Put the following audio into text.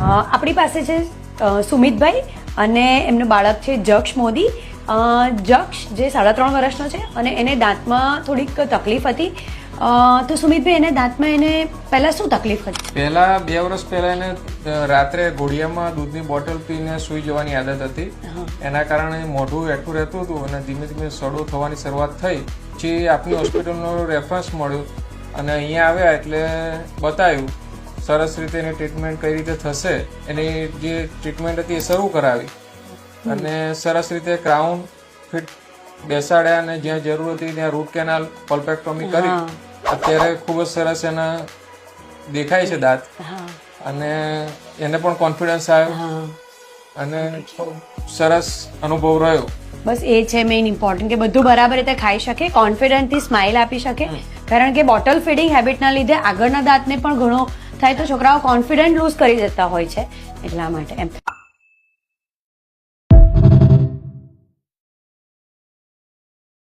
આપણી પાસે છે સુમિતભાઈ અને એમનું બાળક છે જક્ષ મોદી. જક્ષ જે 3.5 વર્ષનો છે અને એને દાંતમાં થોડીક તકલીફ હતી. તો સુમિતભાઈ એને દાંતમાં એને પહેલા શું તકલીફ હતી? પહેલા 2 વર્ષ પહેલા એને રાત્રે ઘોડિયામાં દૂધની બોટલ પીને સૂઈ જવાની આદત હતી. એના કારણે મોઢું એઠું રહેતું હતું અને ધીમે ધીમે સડો થવાની શરૂઆત થઈ. જે આપની હોસ્પિટલનો રેફરન્સ મળ્યો અને અહીંયા આવ્યા એટલે બતાવ્યું સરસ રીતે એની ટ્રીટમેન્ટ કઈ રીતે થશે એની જે ટ્રીટમેન્ટ હતી એ શરૂ કરાવી અને સરસ રીતે ક્રાઉન ફિટ બેસાડ્યા અને જ્યાં જરૂર હતી ત્યાં રૂટ કેનાલ પલ્પેક્ટોમી કરી. અત્યારે ખૂબ જ સરસ એના દેખાય છે દાંત અને એને પણ કોન્ફિડન્સ આવ્યો અને સરસ અનુભવ રહ્યો. બસ એ છે મેઇન ઇમ્પોર્ટન્ટ કે બધું બરાબર રીતે ખાઈ શકે, કોન્ફિડન્ટથી સ્માઇલ આપી શકે. કારણ કે બોટલ ફીડિંગ હેબિટના લીધે આગળના દાંતને પણ ઘણો થાય તો છોકરાઓ કોન્ફિડન્ટ લૂઝ કરી દેતા હોય છે એટલા માટે એમ.